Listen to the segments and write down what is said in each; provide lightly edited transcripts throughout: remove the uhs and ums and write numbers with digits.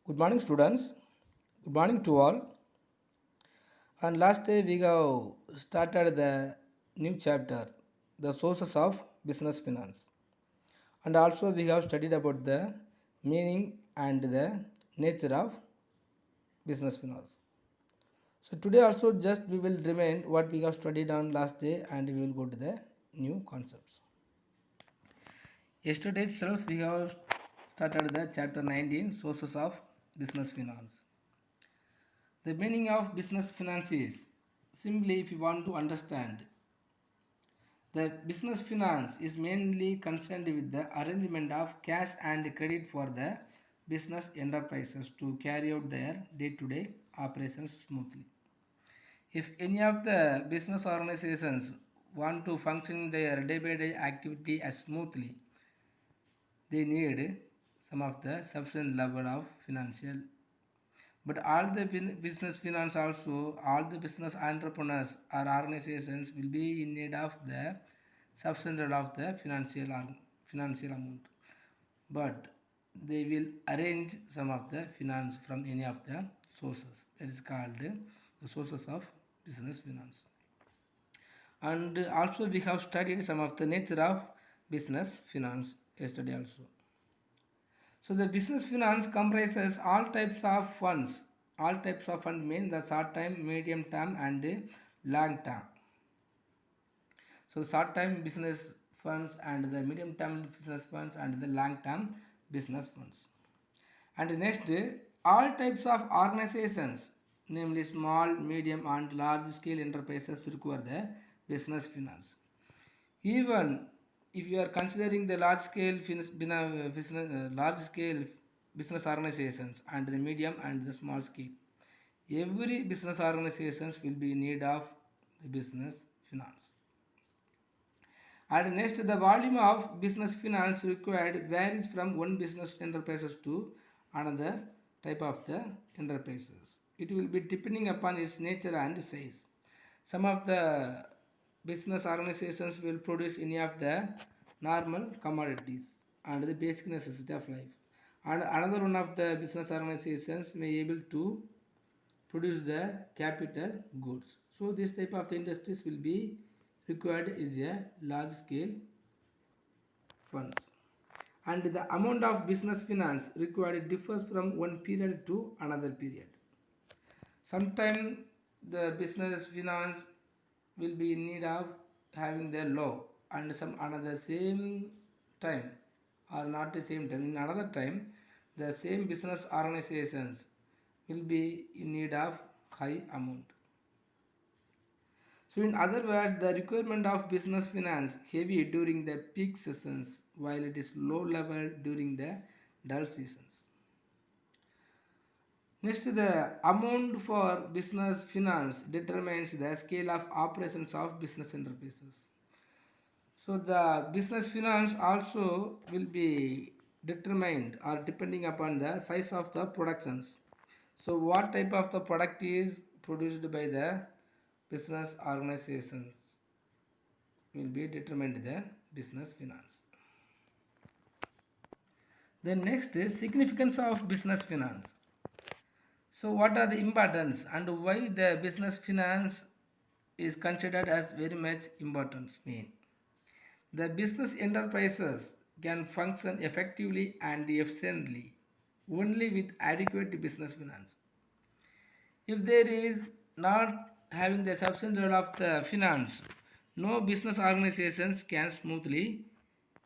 Good morning, students. Good morning to all. And last day we have started the new chapter, the sources of business finance. And also we have studied about the meaning and the nature of business finance. So today also just we will remind what we have studied on last day and we will go to the new concepts. Yesterday itself we have started the chapter 19, sources of business finance. The meaning of business finance is simply if you want to understand the business finance is mainly concerned with the arrangement of cash and credit for the business enterprises to carry out their day-to-day operations smoothly. If any of the business organizations want to function their day-by-day activity as smoothly, they need some of the sufficient level of financial. But all the business finance also, all the business entrepreneurs or organizations will be in need of the sufficient level of the financial amount. But they will arrange some of the finance from any of the sources. That is called the sources of business finance. And also we have studied some of the nature of business finance yesterday also. So the business finance comprises all types of funds. All types of fund mean the short time, medium term and long term. So short time business funds and the medium term business funds and the long term business funds. And next, all types of organizations, namely small, medium and large scale enterprises require the business finance. Even if you are considering the large scale business organizations and the medium and the small scale, every business organizations will be in need of the business finance. And next, the volume of business finance required varies from one business enterprises to another type of the enterprises. It will be depending upon its nature and size. Some of the business organizations will produce any of the normal commodities and the basic necessity of life. And another one of the business organizations may able to produce the capital goods. So this type of the industries will be required is a large scale funds. And the amount of business finance required differs from one period to another period. Sometimes the business finance will be in need of having their low and some another same time or not the same time in another time the same business organizations will be in need of high amount. So in other words, the requirement of business finance heavy during the peak seasons while it is low level during the dull seasons. Next, the amount for business finance determines the scale of operations of business enterprises. So the business finance also will be determined or depending upon the size of the productions. So what type of the product is produced by the business organizations will be determined the business finance. Then next is significance of business finance. So what are the importance and why the business finance is considered as very much important mean? The business enterprises can function effectively and efficiently only with adequate business finance. If there is not having the sufficient level of the finance, no business organizations can smoothly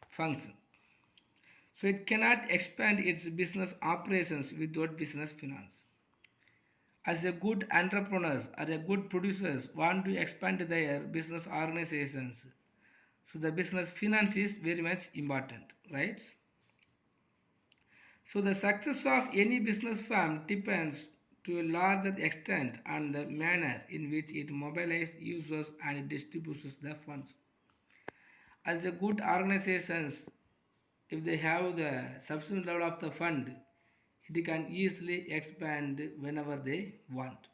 function. So it cannot expand its business operations without business finance. As a good entrepreneurs or a good producers want to expand their business organizations, so the business finance is very much important, right? So the success of any business firm depends to a larger extent on the manner in which it mobilizes users and distributes the funds. As a good organizations, if they have the sufficient level of the fund, it can easily expand whenever they want.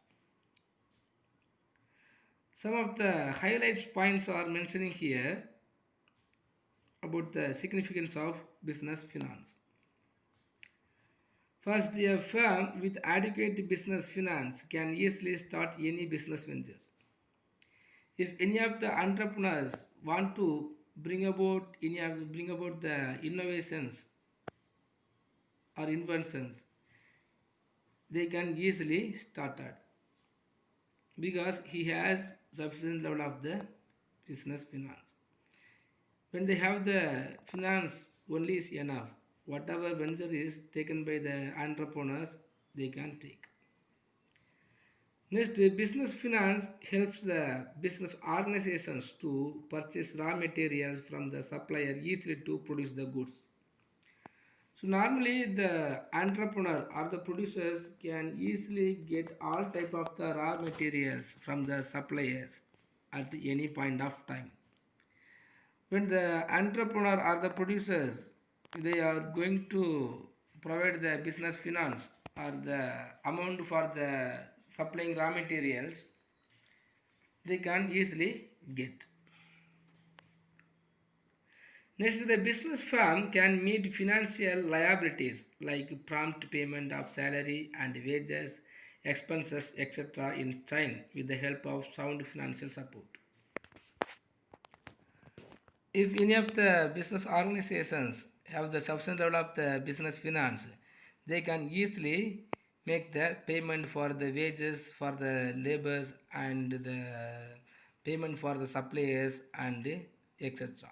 Some of the highlights points are mentioning here about the significance of business finance. First, a firm with adequate business finance can easily start any business venture. If any of the entrepreneurs want to bring about the innovations or inventions, they can easily start it because he has sufficient level of the business finance. When they have the finance only is enough. Whatever venture is taken by the entrepreneurs, they can take. Next, business finance helps the business organizations to purchase raw materials from the supplier easily to produce the goods. So normally the entrepreneur or the producers can easily get all type of the raw materials from the suppliers at any point of time. When the entrepreneur or the producers they are going to provide the business finance or the amount for the supplying raw materials, they can easily get. Next, the business firm can meet financial liabilities like prompt payment of salary and wages, expenses, etc. in time with the help of sound financial support. If any of the business organizations have the sufficient level of the business finance, they can easily make the payment for the wages for the laborers and the payment for the suppliers and etc.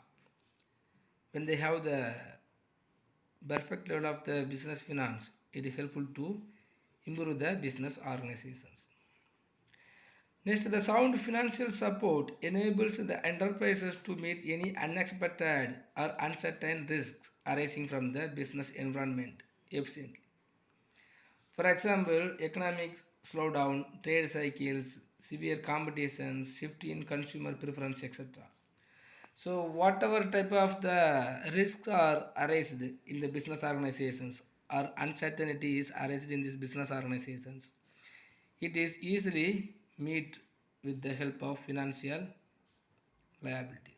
When they have the perfect level of the business finance, it is helpful to improve the business organizations. Next, the sound financial support enables the enterprises to meet any unexpected or uncertain risks arising from the business environment efficiently. For example, economic slowdown, trade cycles, severe competitions, shift in consumer preference, etc. So whatever type of the risks are arised in the business organizations or uncertainty is arised in these business organizations, it is easily meet with the help of financial liabilities.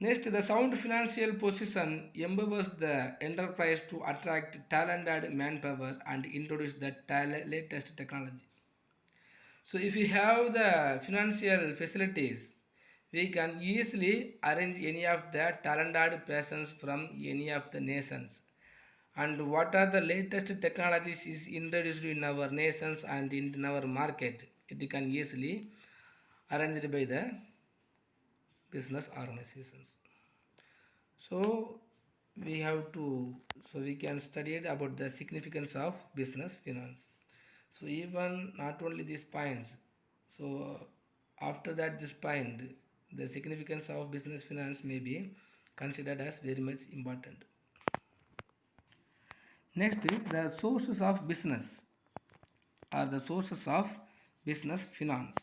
Next, the sound financial position empowers the enterprise to attract talented manpower and introduce the latest technology. So if we have the financial facilities, we can easily arrange any of the talented persons from any of the nations. And what are the latest technologies is introduced in our nations and in our market, it can easily arranged by the business organizations. So we have to we can study it about the significance of business finance. So even not only these points, so after that this point, the significance of business finance may be considered as very much important. Next, the sources of business are the sources of business finance.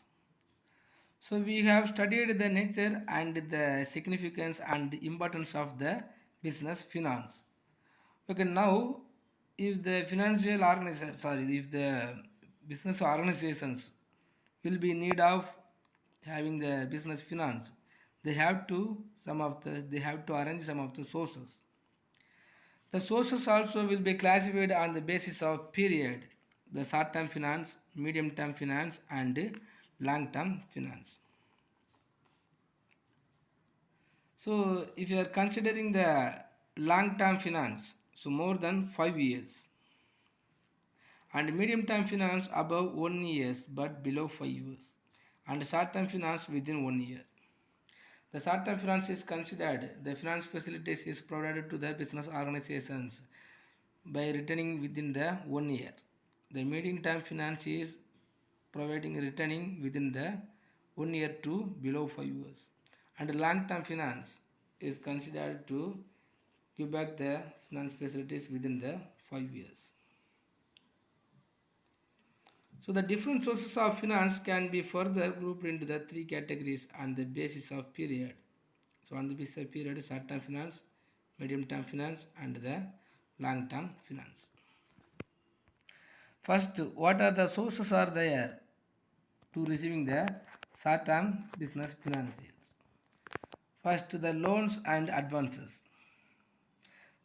So we have studied the nature and the significance and importance of the business finance. Okay, now if the financial organization, if the business organizations will be in need of having the business finance, they have to arrange some of the sources. The sources also will be classified on the basis of period, the short term finance, medium term finance, and long term finance. So, if you are considering the long term finance, so more than 5 years, and medium term finance above 1 year but below 5 years, and short term finance within 1 year. The short term finance is considered the finance facilities is provided to the business organizations by returning within the 1 year. The medium term finance is providing returning within the 1 year to below 5 years. And long term finance is considered to give back the finance facilities within the 5 years. So the different sources of finance can be further grouped into the three categories on the basis of period. So on the basis of period, short term finance, medium term finance, and the long term finance. First, what are the sources are there to receiving the short term business financials? First, the loans and advances.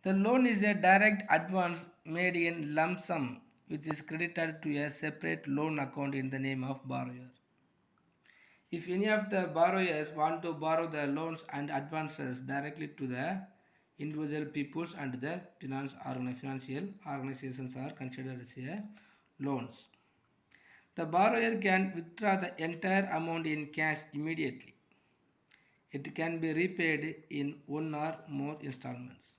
The loan is a direct advance made in lump sum which is credited to a separate loan account in the name of borrower. If any of the borrowers want to borrow the loans and advances directly to the individual peoples and the financial organizations are considered as a loans. The borrower can withdraw the entire amount in cash immediately. It can be repaid in one or more installments.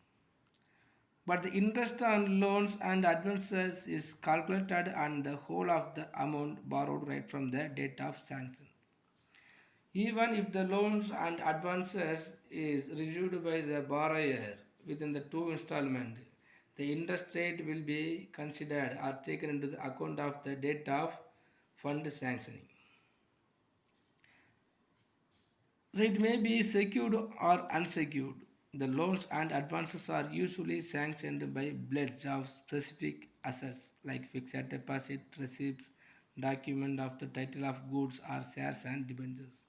But the interest on loans and advances is calculated on the whole of the amount borrowed right from the date of sanction. Even if the loans and advances is received by the borrower within the two installment, the interest rate will be considered or taken into the account of the date of fund sanctioning. So it may be secured or unsecured. The loans and advances are usually sanctioned by pledge of specific assets like fixed deposit, receipts, document of the title of goods or shares and debentures.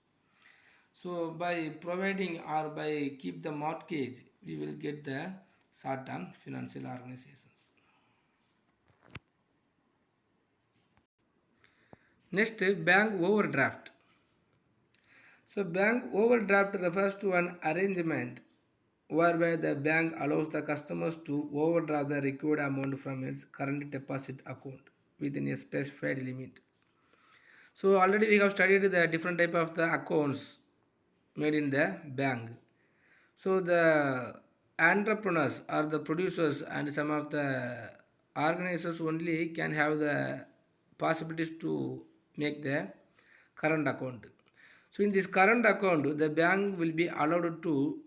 So by providing or by keep the mortgage, we will get the short-term financial organizations. Next, bank overdraft. So bank overdraft refers to an arrangement whereby the bank allows the customers to overdraw the required amount from its current deposit account within a specified limit. So already we have studied the different type of the accounts made in the bank. So the entrepreneurs or the producers and some of the organizers only can have the possibilities to make the current account. So in this current account, the bank will be allowed to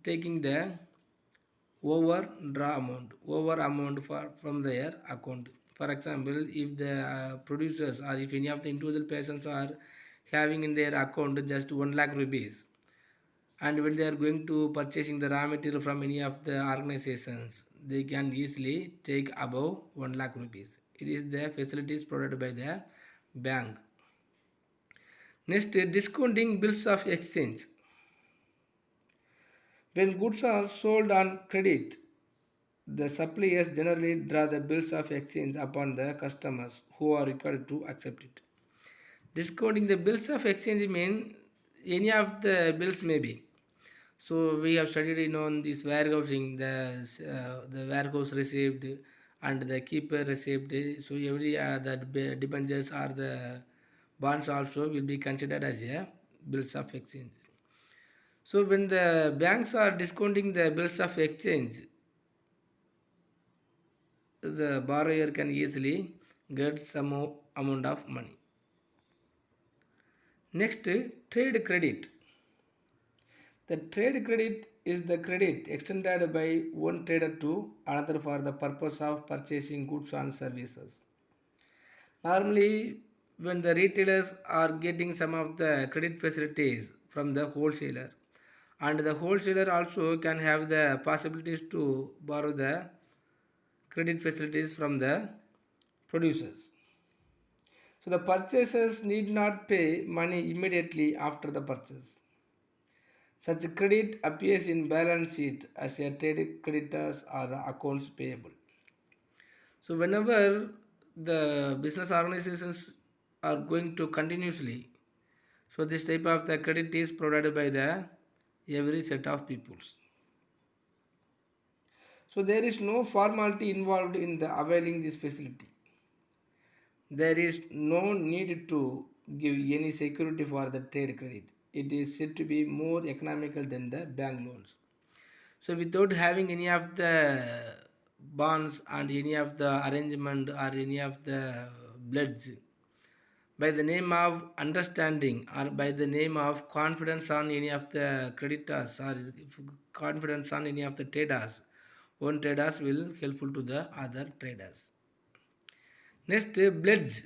taking the over amount from their account. For example, if the producers or if any of the individual persons are having in their account just 1 lakh rupees, and when they are going to purchasing the raw material from any of the organizations, they can easily take above 1 lakh rupees. It is the facilities provided by the bank. Next, discounting bills of exchange. When goods are sold on credit, the suppliers generally draw the bills of exchange upon the customers who are required to accept it. Discounting the bills of exchange means any of the bills may be. So we have studied on this warehousing, the warehouse received and the keeper received. So every the debentures or the bonds also will be considered as a bills of exchange. So when the banks are discounting the bills of exchange, the borrower can easily get some amount of money. Next, trade credit. The trade credit is the credit extended by one trader to another for the purpose of purchasing goods and services. Normally, when the retailers are getting some of the credit facilities from the wholesaler, and the wholesaler also can have the possibilities to borrow the credit facilities from the producers. So the purchasers need not pay money immediately after the purchase. Such credit appears in balance sheet as a trade creditors or the accounts payable. So whenever the business organizations are going to continuously, so this type of the credit is provided by the every set of peoples. So there is no formality involved in the availing this facility. There is no need to give any security for the trade credit. It is said to be more economical than the bank loans. So without having any of the bonds and any of the arrangement or any of the pledge, by the name of understanding or by the name of confidence on any of the creditors or confidence on any of the traders, one traders will helpful to the other traders. Next, pledge.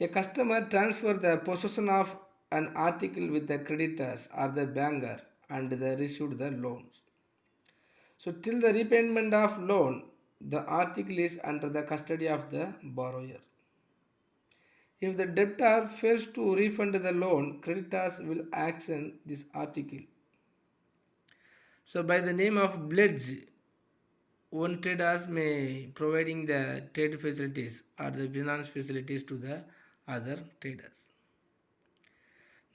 A customer transfer the possession of an article with the creditors or the banker and they issued the loans. So till the repayment of loan, the article is under the custody of the borrower. If the debtor fails to refund the loan, creditors will action this article. So by the name of pledge, one traders may providing the trade facilities or the finance facilities to the other traders.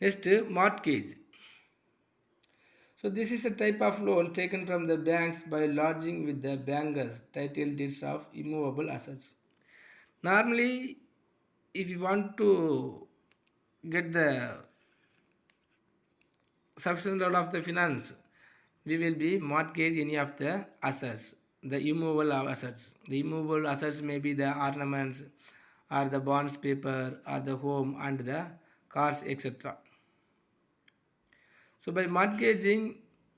Next, mortgage. So this is a type of loan taken from the banks by lodging with the bankers title deeds of immovable assets. Normally, if you want to get the sufficient loan of the finance, we will be mortgage any of the assets, the immovable assets. The immovable assets may be the ornaments or the bonds paper or the home and the cars, etc. So by mortgaging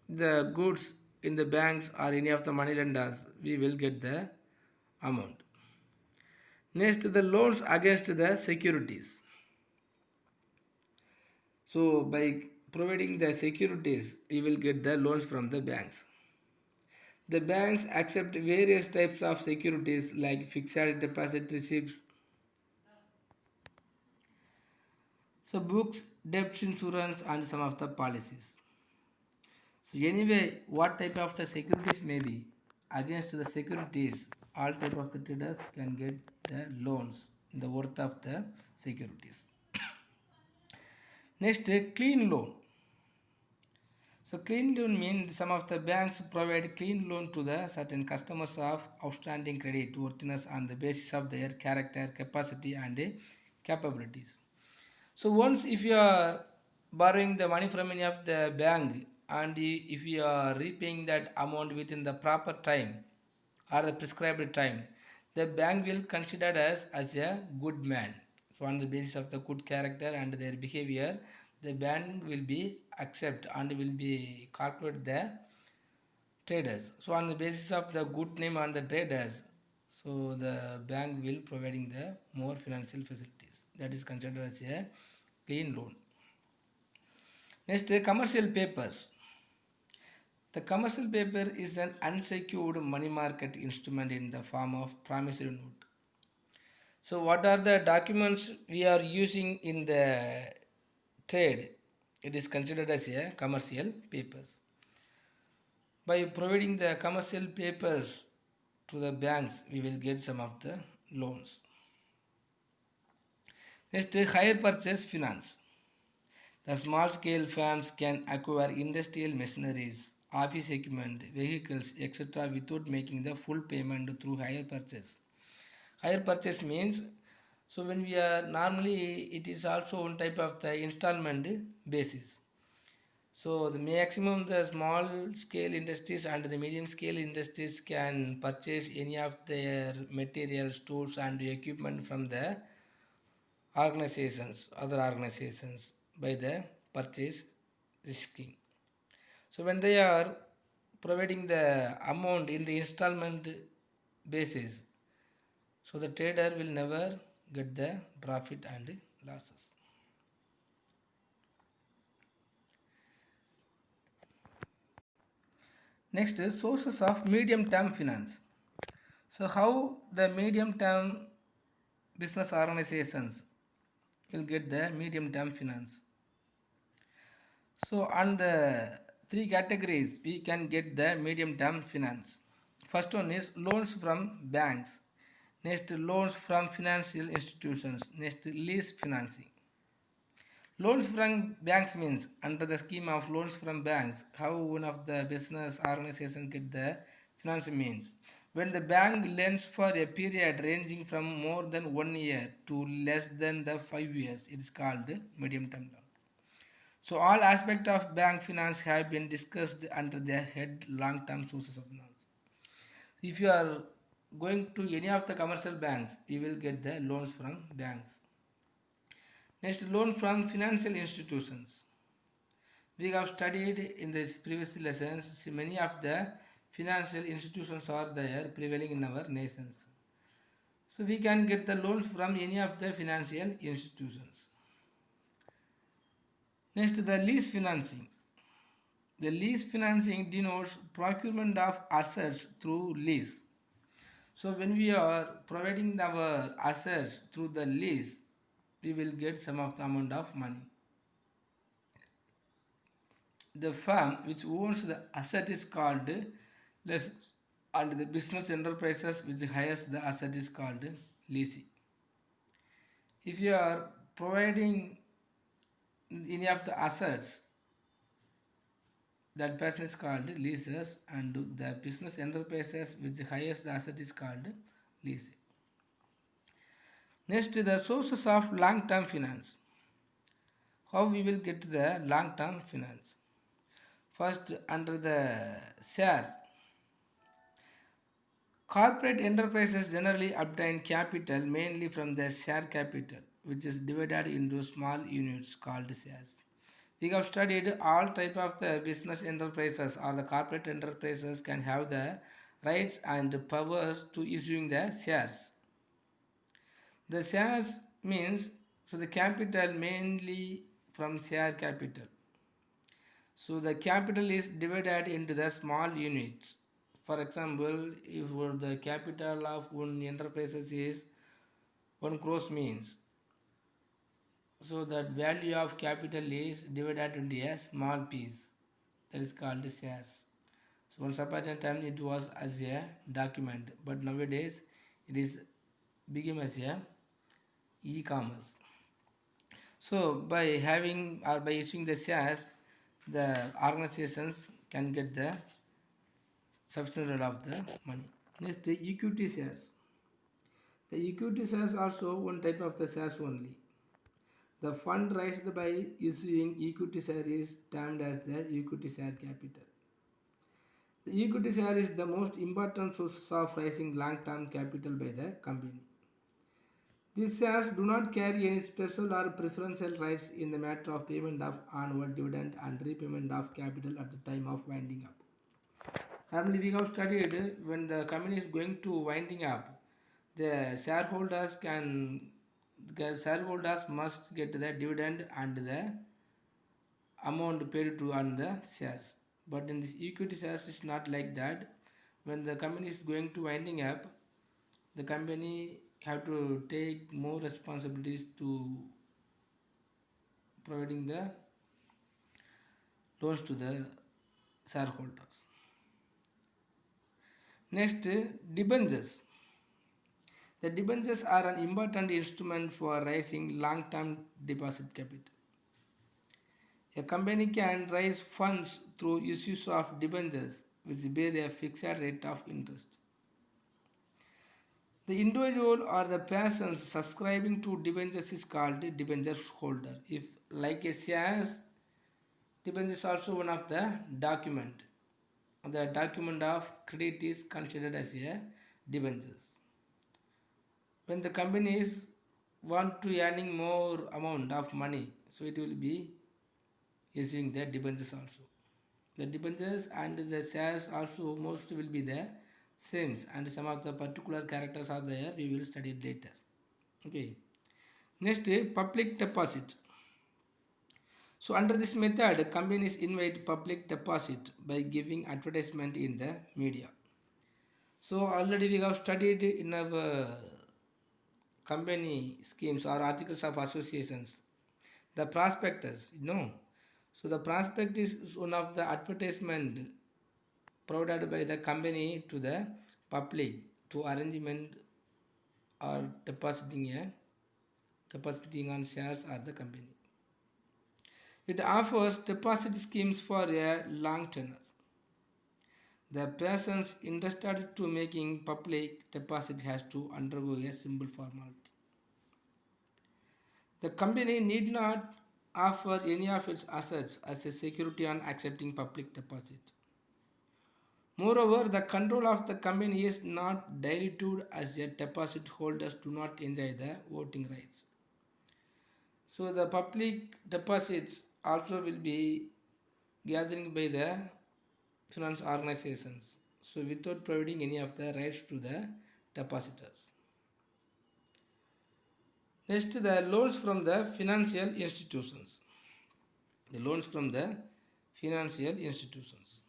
the goods in the banks or any of the money lenders, we will get the amount. Next, the loans against the securities. So by providing the securities, we will get the loans from the banks. The banks accept various types of securities like fixed deposit receipts, so books, debt insurance, and some of the policies. So anyway, what type of the securities may be against the securities, all type of the traders can get the loans in the worth of the securities. Next, clean loan. So clean loan means some of the banks provide clean loan to the certain customers of outstanding credit worthiness on the basis of their character, capacity, and capabilities. So once if you are borrowing the money from any of the bank and if you are repaying that amount within the proper time or the prescribed time, the bank will consider us as a good man. So on the basis of the good character and their behavior, the bank will be accept and will be calculate the traders. So on the basis of the good name on the traders, so the bank will providing the more financial facilities. That is considered as a clean loan. Next, commercial papers. The commercial paper is an unsecured money market instrument in the form of promissory note. So what are the documents we are using in the trade? It is considered as a commercial papers. By providing the commercial papers to the banks, we will get some of the loans. Next, hire purchase finance. The small scale firms can acquire industrial machineries, office equipment, vehicles, etc. without making the full payment through hire purchase. Hire purchase means, so when we are normally it is also one type of the installment basis. So the maximum the small scale industries and the medium scale industries can purchase any of their materials, tools and equipment from the other organizations by the purchase scheme. So when they are providing the amount in the installment basis, so the trader will never get the profit and losses. Next is sources of medium term finance. So how the medium term business organizations will get the medium term finance. So on the three categories we can get the medium term finance. First one is loans from banks. Next, loans from financial institutions. Next, lease financing. Loans from banks means under the scheme of loans from banks, how one of the business organization get the finance means when the bank lends for a period ranging from more than 1 year to less than the 5 years, it is called medium term loan. So all aspects of bank finance have been discussed under the head long term sources of finance. If you are going to any of the commercial banks, you will get the loans from banks. Next, loan from financial institutions. We have studied in this previous lessons many of the financial institutions are there prevailing in our nations. So we can get the loans from any of the financial institutions. Next, the lease financing. The lease financing denotes procurement of assets through lease. So when we are providing our assets through the lease, we will get some of the amount of money. The firm which owns the asset is called lessee, and the business enterprises which hires the asset is called leasing. If you are providing any of the assets, that person is called leases, and the business enterprises which hires the asset is called leasing. Next, the sources of long-term finance. How we will get the long-term finance? First, under the share, corporate enterprises generally obtain capital mainly from the share capital, which is divided into small units called shares. We have studied all type of the business enterprises or the corporate enterprises can have the rights and powers to issuing the shares. The shares means so the capital mainly from share capital. So the capital is divided into the small units. For example, if the capital of one enterprises is 1 crore means, so that value of capital is divided into a small piece, that is called shares. So once upon a time it was as a document, but nowadays it is become as a e-commerce. So by having or by issuing the shares, the organizations can get the substantial of the money. Next, the equity shares. The equity shares also one type of the shares only. The fund raised by issuing equity share is termed as the equity share capital. The equity share is the most important source of raising long-term capital by the company. These shares do not carry any special or preferential rights in the matter of payment of annual dividend and repayment of capital at the time of winding up. Normally, we have studied when the company is going to winding up, the shareholders must get the dividend and the amount paid to on the shares. But in this equity shares, it's not like that. When the company is going to winding up, the company have to take more responsibilities to providing the loans to the shareholders. Next, debentures. The debentures are an important instrument for raising long-term deposit capital. A company can raise funds through issues of debentures which bear a fixed rate of interest. The individual or the person subscribing to debentures is called debenture holder. If like a shares, debenture is also one of the document. The document of credit is considered as a debentures. When the companies want to earning more amount of money, so it will be using the debentures also. The debentures and the shares also most will be the same, and some of the particular characters are there, we will study it later. Okay. Next, public deposit. So under this method, companies invite public deposit by giving advertisement in the media. So already we have studied in our company schemes or articles of associations, the prospectus, So the prospectus is one of the advertisement provided by the company to the public to arrangement or depositing on shares of the company. It offers deposit schemes for a long tenure. The persons interested to making public deposit has to undergo a simple formality. The company need not offer any of its assets as a security on accepting public deposit. Moreover, the control of the company is not diluted as the deposit holders do not enjoy the voting rights. So the public deposits also will be gathering by the finance organizations. So without providing any of the rights to the depositors. Next, the loans from the financial institutions. The loans from the financial institutions.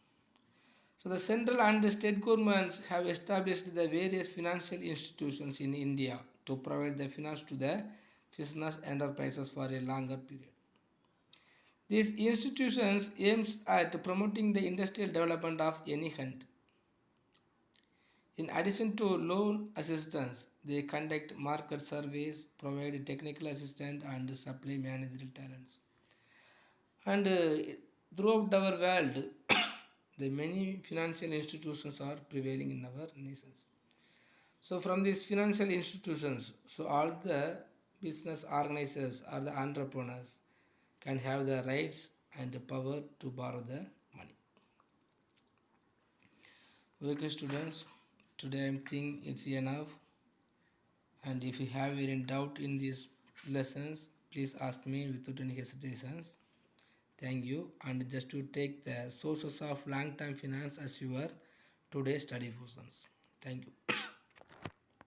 So the central and the state governments have established the various financial institutions in India to provide the finance to the business enterprises for a longer period. These institutions aims at promoting the industrial development of any country. In addition to loan assistance, they conduct market surveys, provide technical assistance, and supply managerial talents. And throughout our world, the many financial institutions are prevailing in our nations. So from these financial institutions, so all the business organizers or the entrepreneurs can have the rights and the power to borrow the money. Okay, students, today I'm thinking it's enough. And if you have any doubt in these lessons, please ask me without any hesitations. Thank you. And just to take the sources of long-term finance as your today's study portions. Thank you.